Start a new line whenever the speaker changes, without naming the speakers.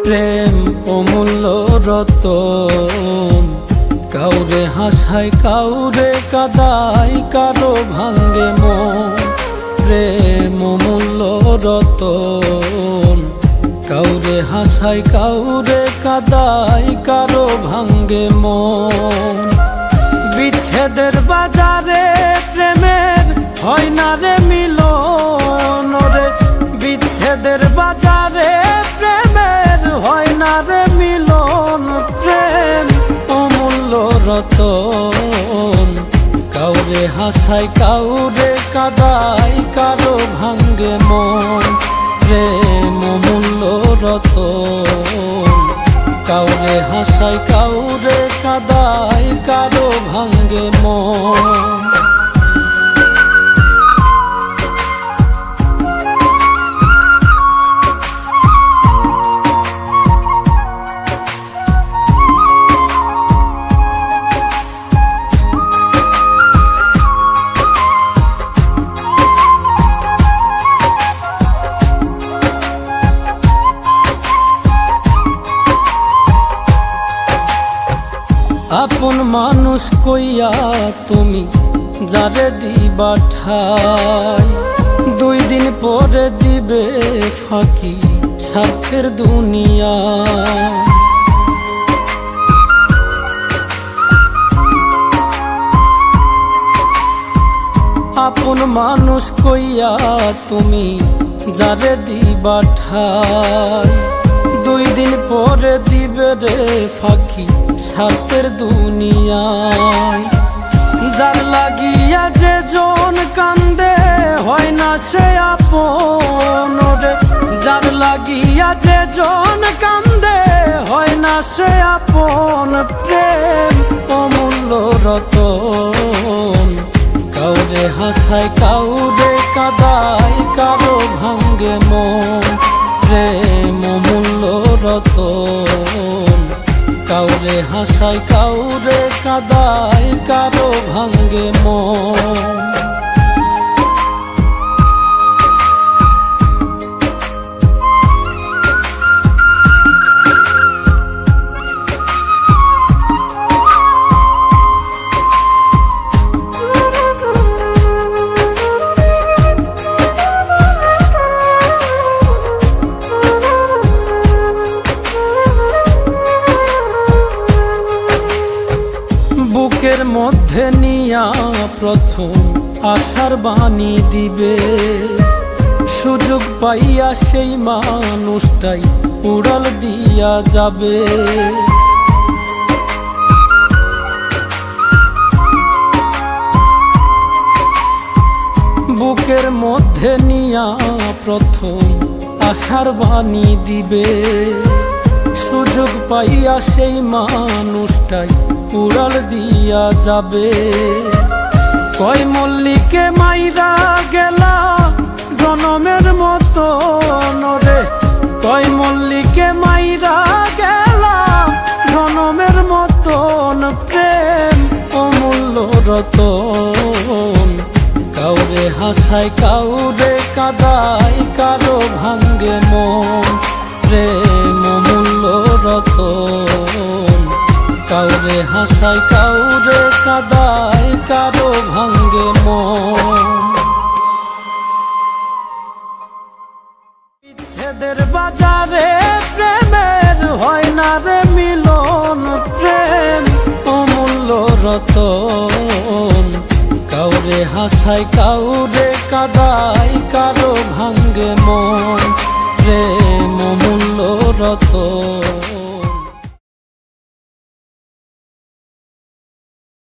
প্রেম অমূল্য রতন, কাউরে হাসায় কাউরে কাদায়, কারো ভাঙ্গে মন। প্রেম অমূল্য রতন, কাউরে হাসায় কাউরে কাদায়, কারো ভাঙ্গে মন। বিচ্ছেদের বাজারে প্রেমের হয় না রে মিলন রে, বিচ্ছেদের বাজারে প্রেমের হয় না রে মিলন। প্রেম অমূল্য রতন, কাউরে হাসায় কাউরে কাদায়, কারো ভাঙ্গে মন। প্রেম অমূল্য রতন, কাউরে হাসায় কাউরে কাদায়, কারো ভাঙ্গে মন। আপন মানুষ কইয়া তুমি যারে দিবা ঠাই, 2 দিন পরে দিবে ফাঁকি স্বার্থের দুনিয়া। আপন মানুষ কইয়া তুমি যারে দিবা ঠাই, 2 দিন পরে দিবে রে ফাঁকি স্বার্থের দুনিয়ায়। যার লাগিয়া যে জন কান্দে হয় না সে আপন রে, যার লাগিয়া যে জন কান্দে হয় না সে আপন। প্রেম অমূল্য রতন, কাউরে হাসায় কাউরে কাদায়, কারো ভাঙ্গে মন। প্রেম অমূল্য রতন, কাউরে হাসায় কাউরে কাদায়, কারো ভাঙ্গে মন। বুকের মধ্যে নিয়া প্রথম আশার বাণী দিবে, সুযোগ পাইয়া সেই মানুষটাই উড়াল দিয়া যাবে। বুকের মধ্যে নিয়া প্রথম আশার বাণী দিবে, সুযোগ পাইয়া সেই মানুষটাই উড়াল দিয়া যাবে। কয় মল্লিকে মাইরা গেলা জনমের মতো রে, কয় মল্লিকে মাইরা গেলা জনমের মতন। প্রেম অমূল্য রতন, কাউরে হাসায় কাউরে কাদায়, কারো ভাঙ্গে মন। প্রেম অমূল্য রতন, কাউরে হাসায় কাউরে কাদায়, কারো ভাঙ্গে মন। বিচ্ছেদের বাজারে প্রেমের হয় না রে মিলন। প্রেম অমূল্য রতন, কাউরে হাসায় কাউরে কাদায়, কারো ভাঙ্গে মন। প্রেম অমূল্য রতন।